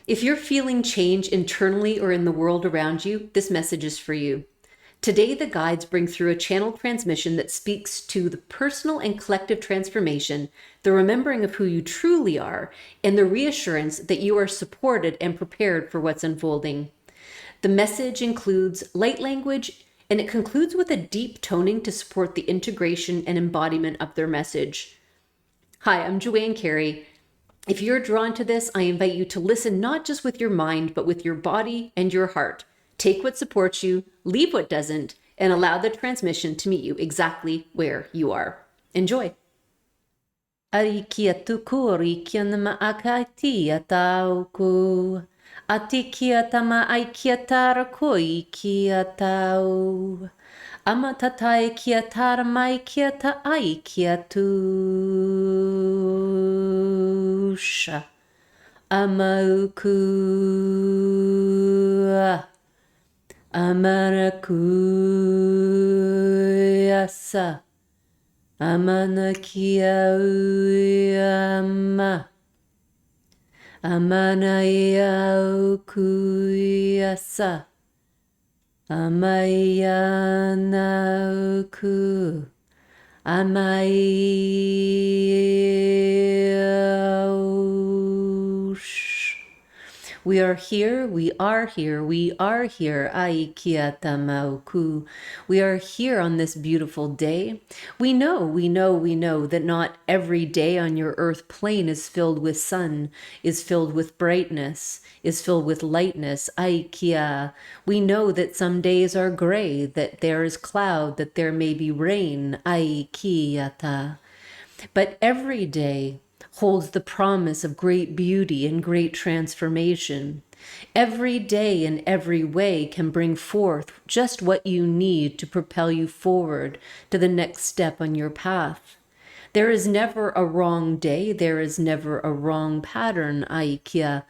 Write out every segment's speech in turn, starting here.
If you're feeling change internally or in the world around you, this message is for you. Today, the guides bring through a channeled transmission that speaks to the personal and collective transformation, the remembering of who you truly are, and the reassurance that you are supported and prepared for what's unfolding. The message includes light language, and it concludes with a deep toning to support the integration and embodiment of their message. Hi, I'm Joanne Carey. If you're drawn to this, I invite you to listen not just with your mind, but with your body and your heart. Take what supports you, leave what doesn't, and allow the transmission to meet you exactly where you are. Enjoy. Arikiatuku rikianama akatia tauku. Atikiatama aikiataraku ikiatau. Amatatai kiatara mai kiata aikiatusha. Amauku. Amarakuyasa. Amanakiauyama. Amanayaukuyasa. Amayanauku. Amayaush. We are here, we are here, we are here. Aikiatamauku. We are here on this beautiful day. We know that not every day on your earth plane is filled with sun, is filled with brightness, is filled with lightness. Aikia. We know that some days are gray, that there is cloud, that there may be rain. Aikiata. But every day holds the promise of great beauty and great transformation. Every day in every way can bring forth just what you need to propel you forward to the next step on your path. There is never a wrong day. There is never a wrong pattern, Aikia.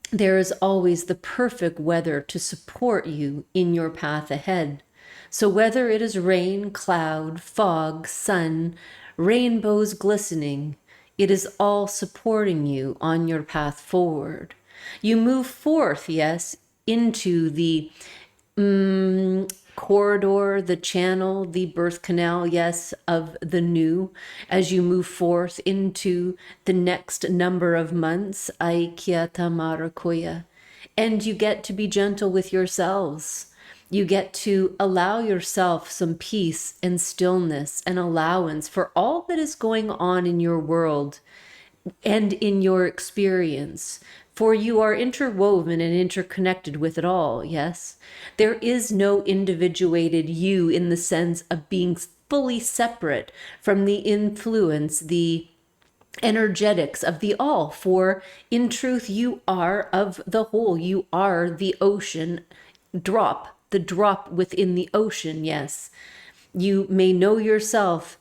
There is always the perfect weather to support you in your path ahead. So whether it is rain, cloud, fog, sun, rainbows glistening, it is all supporting you on your path forward. You move forth, yes, into the corridor, the channel, the birth canal, yes, of the new, as you move forth into the next number of months, Aikiata Marakoya. And you get to be gentle with yourselves. You get to allow yourself some peace and stillness and allowance for all that is going on in your world and in your experience. For you are interwoven and interconnected with it all, yes? There is no individuated you in the sense of being fully separate from the influence, the energetics of the all. For in truth, you are of the whole. You are the ocean drop. The drop within the ocean, yes. You may know yourself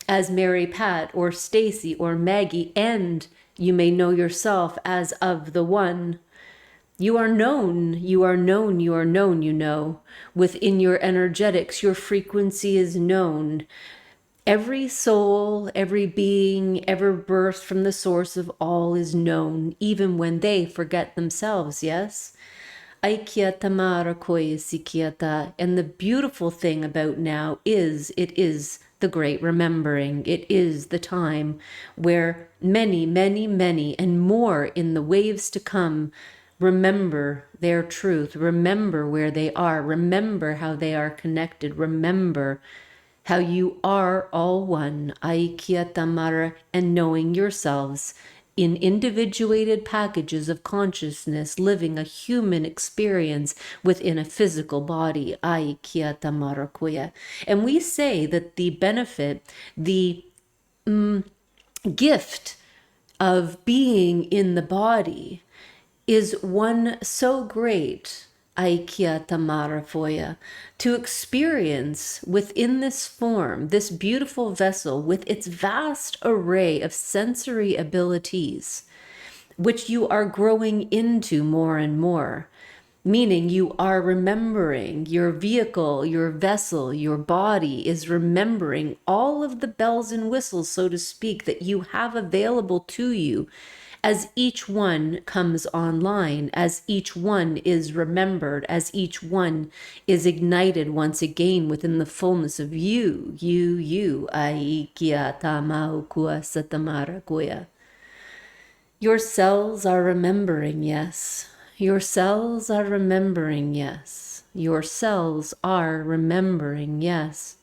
as Mary Pat or Stacy or Maggie, and you may know yourself as of the one. You are known, you are known, you are known, you know. Within your energetics, your frequency is known. Every soul, every being, ever birthed from the source of all is known, even when they forget themselves, yes? Aikiata Marakoya Sikiata. And the beautiful thing about now is it is the great remembering. It is the time where many, many, many, and more in the waves to come remember their truth, remember where they are, remember how they are connected, remember how you are all one, Aikiata Mara, and knowing yourselves in individuated packages of consciousness, living a human experience within a physical body. Aikiata Marakuya. And we say that the benefit, the gift of being in the body is one so great, Aikiata Marafoya, to experience within this form, this beautiful vessel with its vast array of sensory abilities, which you are growing into more and more, meaning you are remembering your vehicle, your vessel, your body is remembering all of the bells and whistles, so to speak, that you have available to you as each one comes online, as each one is remembered, as each one is ignited once again within the fullness of you, Aikia Tamaukua Satamara Goya. Your cells are remembering, yes. Your cells are remembering, yes. Your cells are remembering, yes.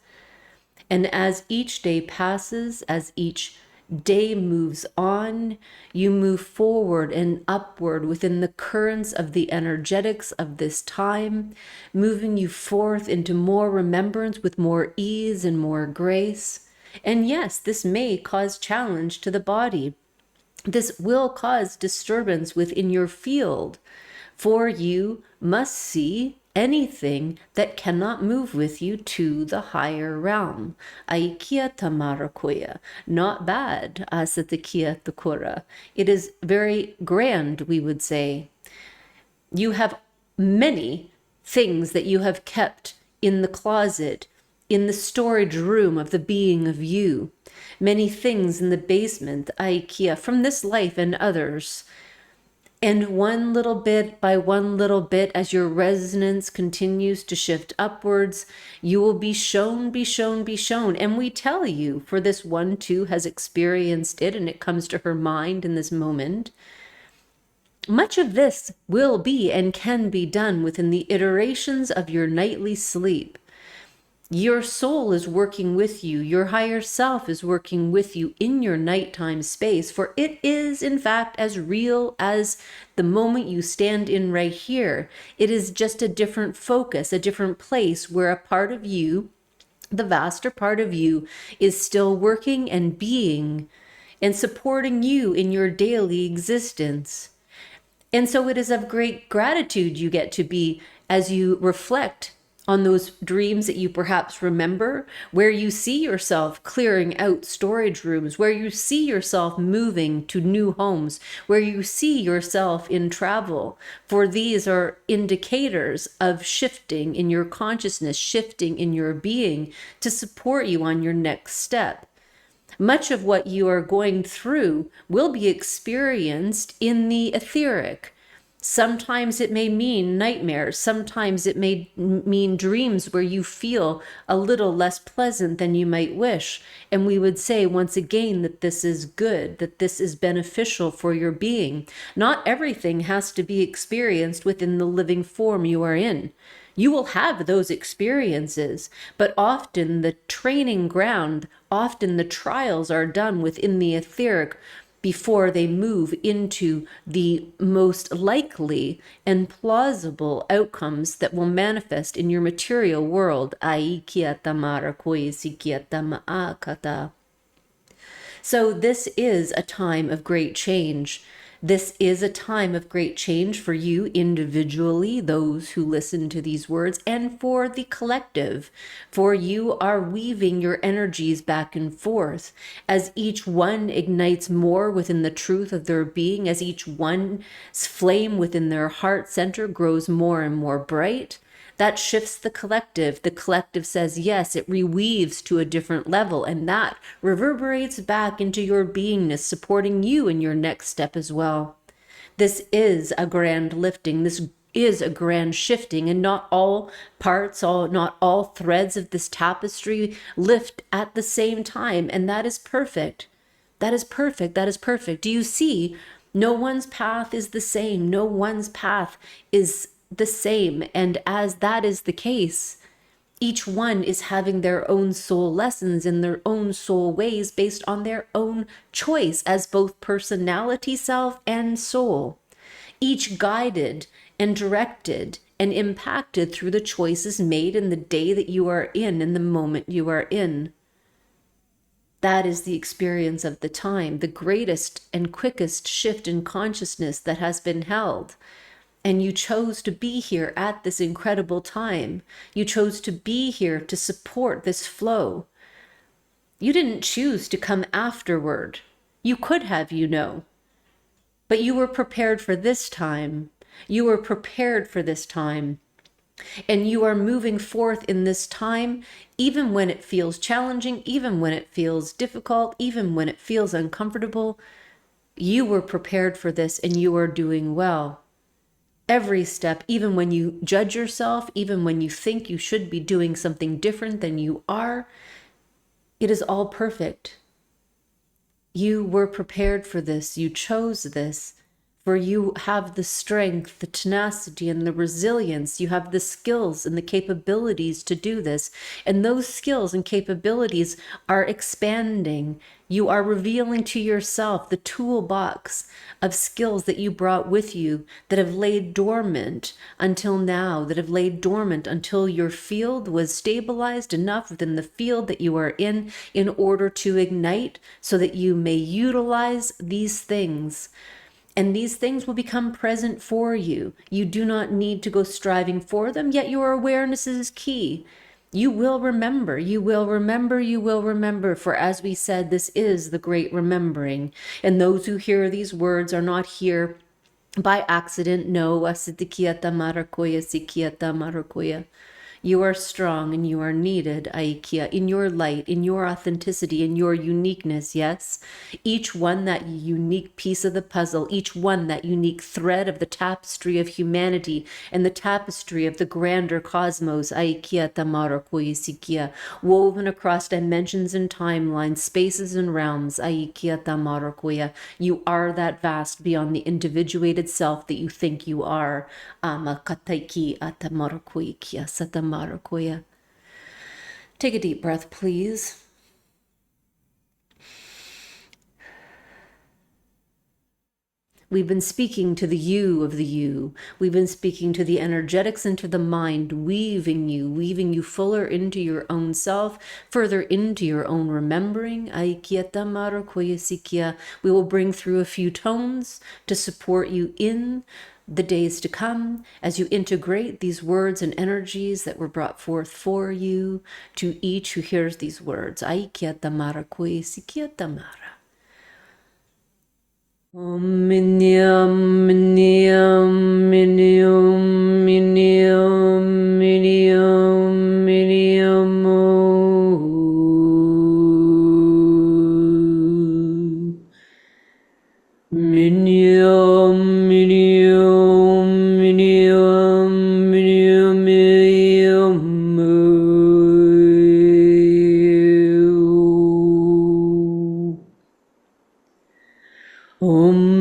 And as each day passes, as each day moves on, you move forward and upward within the currents of the energetics of this time, moving you forth into more remembrance with more ease and more grace. And yes, this may cause challenge to the body. This will cause disturbance within your field, for you must see anything that cannot move with you to the higher realm. Aikia tamarakoya. Not bad, asatakia takura. It is very grand, we would say. You have many things that you have kept in the closet, in the storage room of the being of you. Many things in the basement, Aikia, from this life and others. And one little bit by one little bit, as your resonance continues to shift upwards, you will be shown, be shown, be shown. And we tell you, for this one too has experienced it, and it comes to her mind in this moment. Much of this will be and can be done within the iterations of your nightly sleep. Your soul is working with you. Your higher self is working with you in your nighttime space, for it is, in fact, as real as the moment you stand in right here. It is just a different focus, a different place where a part of you, the vaster part of you, is still working and being and supporting you in your daily existence. And so it is of great gratitude you get to be as you reflect on those dreams that you perhaps remember, where you see yourself clearing out storage rooms, where you see yourself moving to new homes, where you see yourself in travel. For these are indicators of shifting in your consciousness, shifting in your being to support you on your next step. Much of what you are going through will be experienced in the etheric. Sometimes it may mean nightmares. Sometimes it may mean dreams where you feel a little less pleasant than you might wish. And we would say once again that this is good, that this is beneficial for your being. Not everything has to be experienced within the living form you are in. You will have those experiences, but often the training ground, often the trials are done within the etheric before they move into the most likely and plausible outcomes that will manifest in your material world. So this is a time of great change. This is a time of great change for you individually, those who listen to these words, and for the collective. For you are weaving your energies back and forth as each one ignites more within the truth of their being, as each one's flame within their heart center grows more and more bright. That shifts the collective. The collective says yes, it reweaves to a different level, and that reverberates back into your beingness, supporting you in your next step as well. This is a grand lifting. This is a grand shifting, and not all parts, not all threads of this tapestry lift at the same time, and that is perfect. That is perfect. That is perfect. Do you see? No one's path is the same. No one's path is the same. And as that is the case, each one is having their own soul lessons in their own soul ways based on their own choice as both personality, self, and soul. Each guided and directed and impacted through the choices made in the day that you are in the moment you are in. That is the experience of the time, the greatest and quickest shift in consciousness that has been held. And you chose to be here at this incredible time. You chose to be here to support this flow. You didn't choose to come afterward. You could have, you know. But you were prepared for this time. You were prepared for this time. And you are moving forth in this time, even when it feels challenging, even when it feels difficult, even when it feels uncomfortable. You were prepared for this and you are doing well. Every step, even when you judge yourself, even when you think you should be doing something different than you are, it is all perfect. You were prepared for this. You chose this. For you have the strength, the tenacity, and the resilience. You have the skills and the capabilities to do this. And those skills and capabilities are expanding. You are revealing to yourself the toolbox of skills that you brought with you that have laid dormant until now, that have laid dormant until your field was stabilized enough within the field that you are in order to ignite so that you may utilize these things. And these things will become present for you. You do not need to go striving for them, yet your awareness is key. You will remember, you will remember, you will remember. For as we said, this is the great remembering. And those who hear these words are not here by accident. No, asidikiata marakoya, sikiata marakoya. You are strong and you are needed, Aikia, in your light, in your authenticity, in your uniqueness, yes? Each one that unique piece of the puzzle, each one that unique thread of the tapestry of humanity and the tapestry of the grander cosmos, Aikia Tamara Koyisikia, woven across dimensions and timelines, spaces and realms, Aikia Tamara Koya. You are that vast beyond the individuated self that you think you are. Amakataiki Atamarakoikia Satamarakoya. Take a deep breath, please. We've been speaking to the you of the you. We've been speaking to the energetics into the mind, weaving you fuller into your own self, further into your own remembering. We will bring through a few tones to support you in the days to come as you integrate these words and energies that were brought forth for you to each who hears these words. Om minium minium minium minium minium minium minium minium minium minium minium Om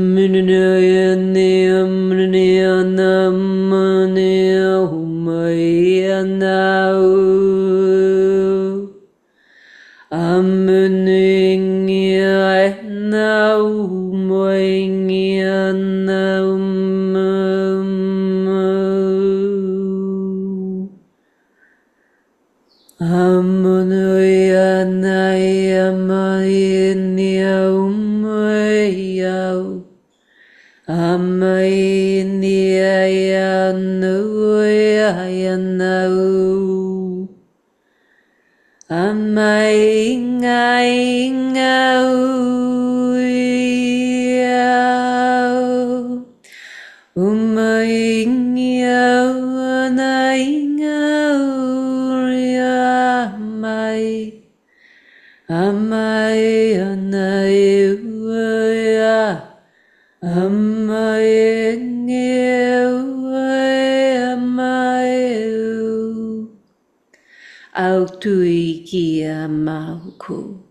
Autuikia Mauku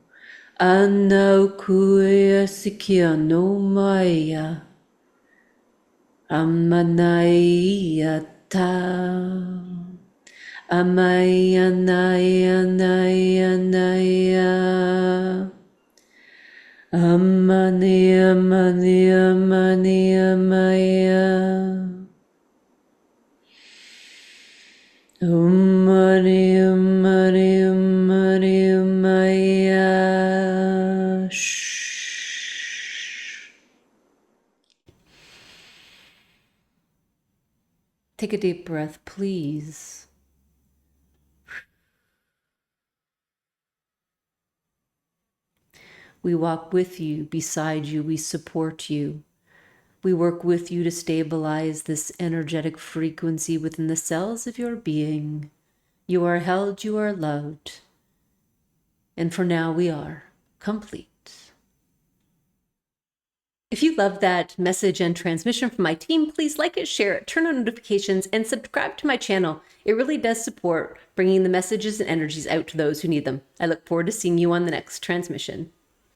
Anaukuya Sikia no Maya Amanaya Ta Amaya Naya Naya Naya Amania Mania Mania Maya Mania Mania Mania Maya Take a deep breath, please. We walk with you, beside you, we support you. We work with you to stabilize this energetic frequency within the cells of your being. You are held, you are loved. And for now we are complete. If you love that message and transmission from my team, please like it, share it, turn on notifications, and subscribe to my channel. It really does support bringing the messages and energies out to those who need them. I look forward to seeing you on the next transmission.